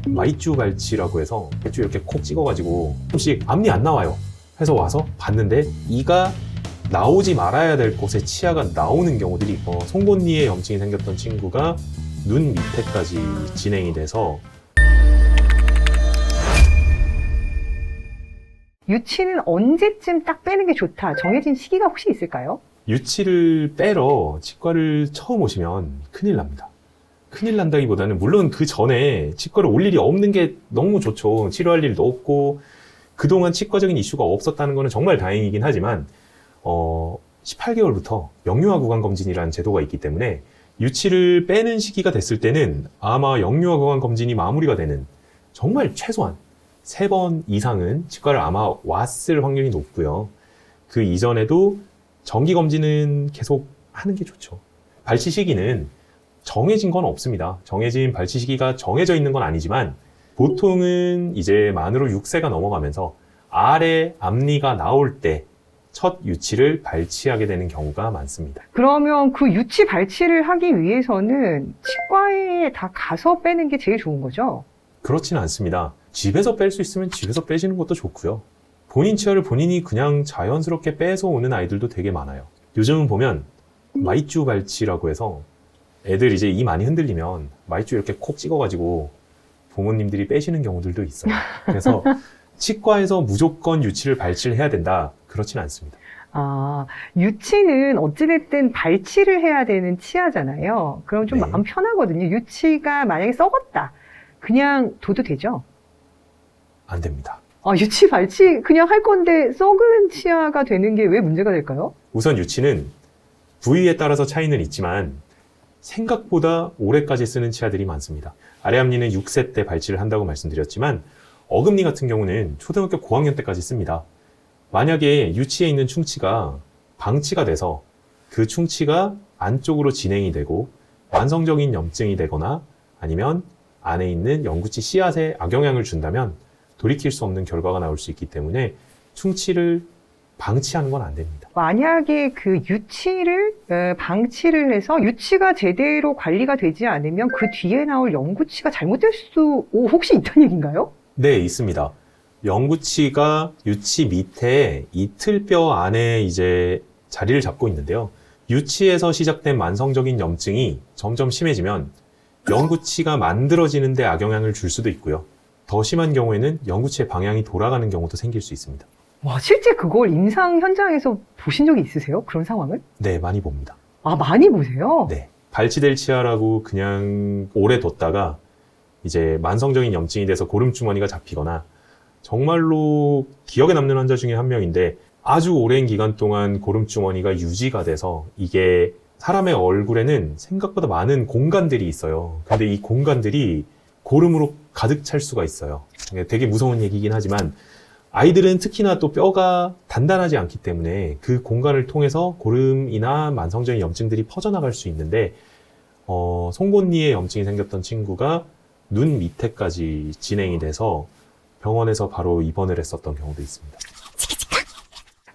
마이쮸 발치라고 해서 마이쮸 이렇게 콕 찍어가지고 조금씩 앞니 안 나와요 해서 와서 봤는데 이가 나오지 말아야 될 곳에 치아가 나오는 경우들이 송곳니에 염증이 생겼던 친구가 눈 밑에까지 진행이 돼서. 유치는 언제쯤 딱 빼는 게 좋다, 정해진 시기가 혹시 있을까요? 유치를 빼러 치과를 처음 오시면 큰일 납니다. 큰일 난다기보다는 물론 그 전에 치과를 올 일이 없는 게 너무 좋죠. 치료할 일도 없고 그동안 치과적인 이슈가 없었다는 거는 정말 다행이긴 하지만 18개월부터 영유아 구강 검진이라는 제도가 있기 때문에 유치를 빼는 시기가 됐을 때는 아마 영유아 구강 검진이 마무리가 되는 정말 최소한 3번 이상은 치과를 아마 왔을 확률이 높고요. 그 이전에도 정기 검진은 계속 하는 게 좋죠. 발치 시기는 정해진 건 없습니다. 정해진 발치 시기가 정해져 있는 건 아니지만 보통은 이제 만으로 6세가 넘어가면서 아래 앞니가 나올 때 첫 유치를 발치하게 되는 경우가 많습니다. 그러면 그 유치 발치를 하기 위해서는 치과에 다 가서 빼는 게 제일 좋은 거죠? 그렇지는 않습니다. 집에서 뺄 수 있으면 집에서 빼시는 것도 좋고요. 본인 치아를 본인이 그냥 자연스럽게 빼서 오는 아이들도 되게 많아요. 요즘은 보면 마이쮸 발치라고 해서 애들 이제 이 많이 흔들리면 마이쮸 이렇게 콕 찍어가지고 부모님들이 빼시는 경우들도 있어요. 그래서 치과에서 무조건 유치를 발치를 해야 된다, 그렇진 않습니다. 아, 유치는 어찌됐든 발치를 해야 되는 치아잖아요. 그럼 좀 네. 마음 편하거든요. 유치가 만약에 썩었다, 그냥 둬도 되죠? 안 됩니다. 아, 유치 발치 그냥 할 건데 썩은 치아가 되는 게 왜 문제가 될까요? 우선 유치는 부위에 따라서 차이는 있지만 생각보다 오래까지 쓰는 치아들이 많습니다. 아래 앞니는 6세 때 발치를 한다고 말씀드렸지만 어금니 같은 경우는 초등학교 고학년 때까지 씁니다. 만약에 유치에 있는 충치가 방치가 돼서 그 충치가 안쪽으로 진행이 되고 만성적인 염증이 되거나 아니면 안에 있는 영구치 씨앗에 악영향을 준다면 돌이킬 수 없는 결과가 나올 수 있기 때문에 충치를 방치하는 건 안 됩니다. 만약에 그 유치를 방치를 해서 유치가 제대로 관리가 되지 않으면 그 뒤에 나올 영구치가 잘못될 수 혹시 있다는 얘기인가요? 네, 있습니다. 영구치가 유치 밑에 이틀뼈 안에 이제 자리를 잡고 있는데요. 유치에서 시작된 만성적인 염증이 점점 심해지면 영구치가 만들어지는데 악영향을 줄 수도 있고요. 더 심한 경우에는 영구치의 방향이 돌아가는 경우도 생길 수 있습니다. 와, 실제 그걸 임상 현장에서 보신 적이 있으세요? 그런 상황을? 네, 많이 봅니다. 아, 많이 보세요? 네. 발치될 치아라고 그냥 오래 뒀다가 이제 만성적인 염증이 돼서 고름주머니가 잡히거나 정말로 기억에 남는 환자 중에 한 명인데 아주 오랜 기간 동안 고름주머니가 유지가 돼서 이게 사람의 얼굴에는 생각보다 많은 공간들이 있어요. 근데 이 공간들이 고름으로 가득 찰 수가 있어요. 되게 무서운 얘기긴 하지만 아이들은 특히나 또 뼈가 단단하지 않기 때문에 그 공간을 통해서 고름이나 만성적인 염증들이 퍼져나갈 수 있는데 송곳니에 염증이 생겼던 친구가 눈 밑에까지 진행이 돼서 병원에서 바로 입원을 했었던 경우도 있습니다.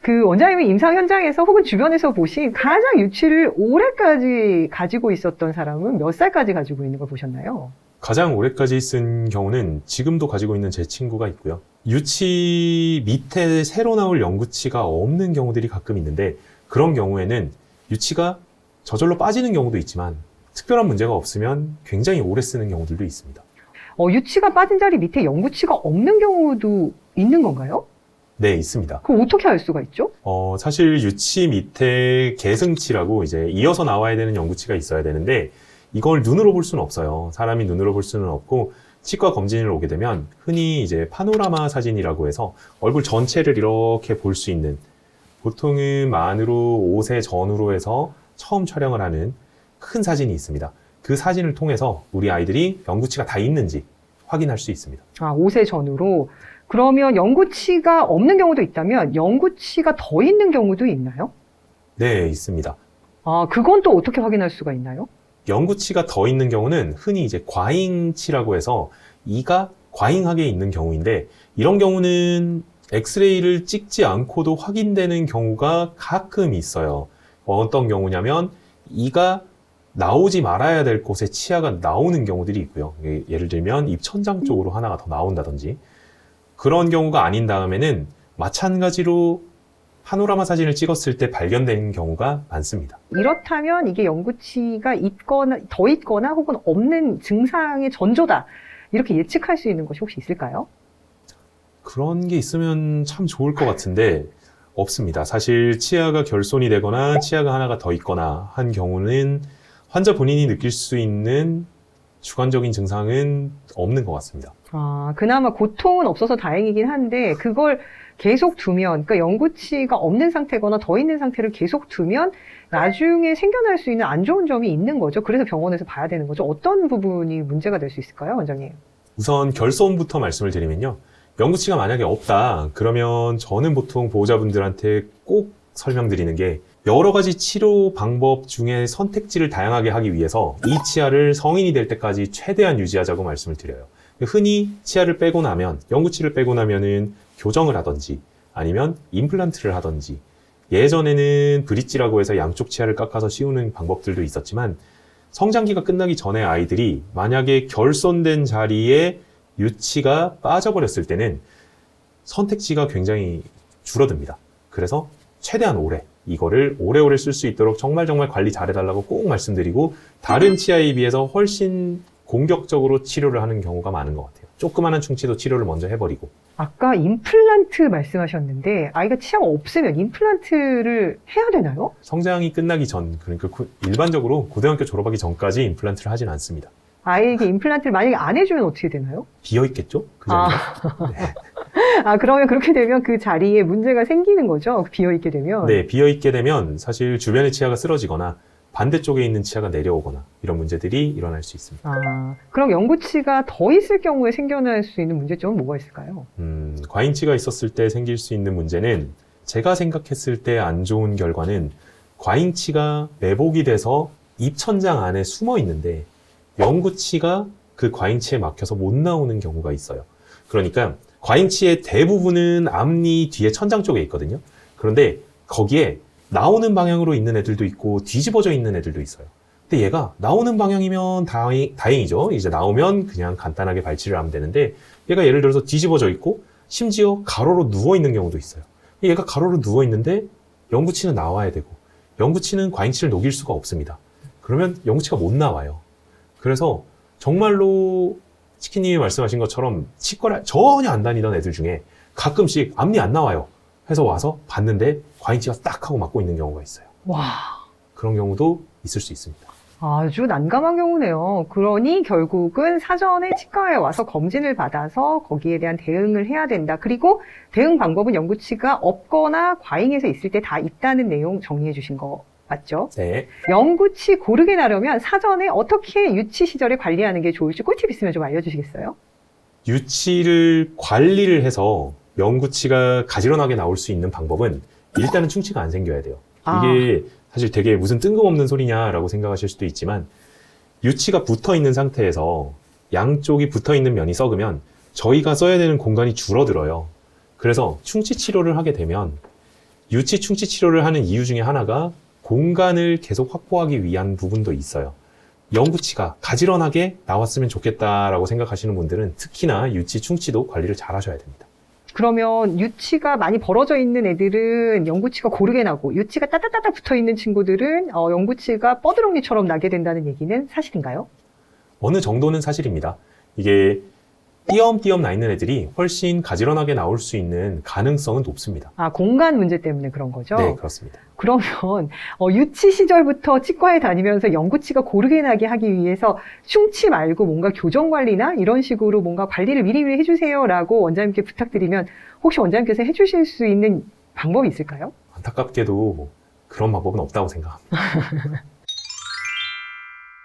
그 원장님이 임상 현장에서 혹은 주변에서 보신 가장 유치를 오래까지 가지고 있었던 사람은 몇 살까지 가지고 있는 걸 보셨나요? 가장 오래까지 쓴 경우는 지금도 가지고 있는 제 친구가 있고요. 유치 밑에 새로 나올 영구치가 없는 경우들이 가끔 있는데 그런 경우에는 유치가 저절로 빠지는 경우도 있지만 특별한 문제가 없으면 굉장히 오래 쓰는 경우들도 있습니다. 유치가 빠진 자리 밑에 영구치가 없는 경우도 있는 건가요? 네, 있습니다. 그럼 어떻게 알 수가 있죠? 사실 유치 밑에 계승치라고 이제 이어서 나와야 되는 영구치가 있어야 되는데 이걸 눈으로 볼 수는 없어요. 사람이 눈으로 볼 수는 없고 치과 검진을 오게 되면 흔히 이제 파노라마 사진이라고 해서 얼굴 전체를 이렇게 볼 수 있는, 보통은 만으로 5세 전후로 해서 처음 촬영을 하는 큰 사진이 있습니다. 그 사진을 통해서 우리 아이들이 영구치가 다 있는지 확인할 수 있습니다. 아, 5세 전후로. 그러면 영구치가 없는 경우도 있다면 영구치가 더 있는 경우도 있나요? 네, 있습니다. 아, 그건 또 어떻게 확인할 수가 있나요? 영구치가 더 있는 경우는 흔히 이제 과잉치라고 해서 이가 과잉하게 있는 경우인데 이런 경우는 엑스레이를 찍지 않고도 확인되는 경우가 가끔 있어요. 어떤 경우냐면 이가 나오지 말아야 될 곳에 치아가 나오는 경우들이 있고요. 예를 들면 입천장 쪽으로 하나가 더 나온다든지 그런 경우가 아닌 다음에는 마찬가지로 파노라마 사진을 찍었을 때 발견되는 경우가 많습니다. 이렇다면 이게 영구치가 있거나 더 있거나 혹은 없는 증상의 전조다. 이렇게 예측할 수 있는 것이 혹시 있을까요? 그런 게 있으면 참 좋을 것 같은데 없습니다. 사실 치아가 결손이 되거나 치아가 하나가 더 있거나 한 경우는 환자 본인이 느낄 수 있는 주관적인 증상은 없는 것 같습니다. 그나마 고통은 없어서 다행이긴 한데 그걸 계속 두면, 그러니까 영구치가 없는 상태거나 더 있는 상태를 계속 두면 나중에 생겨날 수 있는 안 좋은 점이 있는 거죠. 그래서 병원에서 봐야 되는 거죠. 어떤 부분이 문제가 될 수 있을까요, 원장님? 우선 결손부터 말씀을 드리면요. 영구치가 만약에 없다, 그러면 저는 보통 보호자분들한테 꼭 설명드리는 게 여러 가지 치료 방법 중에 선택지를 다양하게 하기 위해서 이 치아를 성인이 될 때까지 최대한 유지하자고 말씀을 드려요. 흔히 치아를 빼고 나면, 영구치를 빼고 나면은 교정을 하든지 아니면 임플란트를 하든지 예전에는 브릿지라고 해서 양쪽 치아를 깎아서 씌우는 방법들도 있었지만 성장기가 끝나기 전에 아이들이 만약에 결손된 자리에 유치가 빠져버렸을 때는 선택지가 굉장히 줄어듭니다. 그래서 최대한 오래, 이거를 오래오래 쓸 수 있도록 정말 관리 잘해달라고 꼭 말씀드리고 다른 치아에 비해서 훨씬 공격적으로 치료를 하는 경우가 많은 것 같아요. 조그마한 충치도 치료를 먼저 해버리고. 아까 임플란트 말씀하셨는데 아이가 치아가 없으면 임플란트를 해야 되나요? 성장이 끝나기 전, 그러니까 일반적으로 고등학교 졸업하기 전까지 임플란트를 하진 않습니다. 아이에게 임플란트를 만약에 안 해주면 어떻게 되나요? 비어있겠죠? 그 자리가? 네. 그러면 그렇게 되면 그 자리에 문제가 생기는 거죠? 비어있게 되면? 네, 비어있게 되면 사실 주변의 치아가 쓰러지거나 반대쪽에 있는 치아가 내려오거나 이런 문제들이 일어날 수 있습니다. 그럼 영구치가 더 있을 경우에 생겨날 수 있는 문제점은 뭐가 있을까요? 과잉치가 있었을 때 생길 수 있는 문제는 제가 생각했을 때 안 좋은 결과는 과잉치가 매복이 돼서 입천장 안에 숨어 있는데 영구치가 그 과잉치에 막혀서 못 나오는 경우가 있어요. 그러니까 과잉치의 대부분은 앞니 뒤에 천장 쪽에 있거든요. 그런데 거기에 나오는 방향으로 있는 애들도 있고 뒤집어져 있는 애들도 있어요. 근데 얘가 나오는 방향이면 다행이죠. 이제 나오면 그냥 간단하게 발치를 하면 되는데 얘가 예를 들어서 뒤집어져 있고 심지어 가로로 누워 있는 경우도 있어요. 얘가 가로로 누워 있는데 영구치는 나와야 되고 영구치는 과잉치를 녹일 수가 없습니다. 그러면 영구치가 못 나와요. 그래서 정말로 치킨님이 말씀하신 것처럼 치과를 전혀 안 다니던 애들 중에 가끔씩 앞니 안 나와요 해서 와서 봤는데 과잉치가 딱 하고 막고 있는 경우가 있어요. 와, 그런 경우도 있을 수 있습니다. 아주 난감한 경우네요. 그러니 결국은 사전에 치과에 와서 검진을 받아서 거기에 대한 대응을 해야 된다. 그리고 대응 방법은 영구치가 없거나 과잉해서 있을 때 다 있다는 내용 정리해 주신 거 맞죠? 네. 영구치 고르게 나려면 사전에 어떻게 유치 시절에 관리하는 게 좋을지 꿀팁 있으면 좀 알려주시겠어요? 유치를 관리를 해서 영구치가 가지런하게 나올 수 있는 방법은 일단은 충치가 안 생겨야 돼요. 이게 사실 되게 무슨 뜬금없는 소리냐라고 생각하실 수도 있지만 유치가 붙어있는 상태에서 양쪽이 붙어있는 면이 썩으면 저희가 써야 되는 공간이 줄어들어요. 그래서 충치 치료를 하게 되면 유치 충치 치료를 하는 이유 중에 하나가 공간을 계속 확보하기 위한 부분도 있어요. 영구치가 가지런하게 나왔으면 좋겠다라고 생각하시는 분들은 특히나 유치 충치도 관리를 잘 하셔야 됩니다. 그러면 유치가 많이 벌어져 있는 애들은 영구치가 고르게 나고 유치가 따따따따 붙어있는 친구들은 영구치가 뻐드렁니처럼 나게 된다는 얘기는 사실인가요? 어느 정도는 사실입니다. 이게 띄엄띄엄 나 있는 애들이 훨씬 가지런하게 나올 수 있는 가능성은 높습니다. 공간 문제 때문에 그런 거죠? 네, 그렇습니다. 그러면 유치 시절부터 치과에 다니면서 영구치가 고르게 나게 하기 위해서 충치 말고 뭔가 교정 관리나 이런 식으로 뭔가 관리를 미리미리 해주세요라고 원장님께 부탁드리면 혹시 원장님께서 해주실 수 있는 방법이 있을까요? 안타깝게도 그런 방법은 없다고 생각합니다.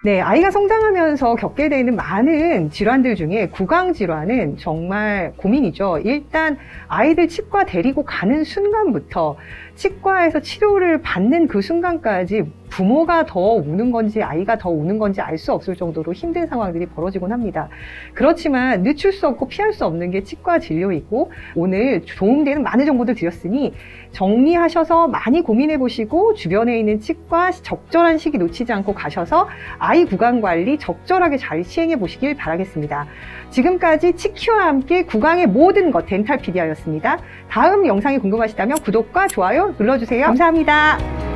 네, 아이가 성장하면서 겪게 되는 많은 질환들 중에 구강 질환은 정말 고민이죠. 일단 아이들 치과 데리고 가는 순간부터 치과에서 치료를 받는 그 순간까지 부모가 더 우는 건지 아이가 더 우는 건지 알 수 없을 정도로 힘든 상황들이 벌어지곤 합니다. 그렇지만 늦출 수 없고 피할 수 없는 게 치과 진료이고, 오늘 도움되는 많은 정보들 드렸으니 정리하셔서 많이 고민해 보시고 주변에 있는 치과 적절한 시기 놓치지 않고 가셔서 아이 구강 관리 적절하게 잘 시행해 보시길 바라겠습니다. 지금까지 치키와 함께 구강의 모든 것 덴탈피디아였습니다. 다음 영상이 궁금하시다면 구독과 좋아요 눌러주세요. 감사합니다.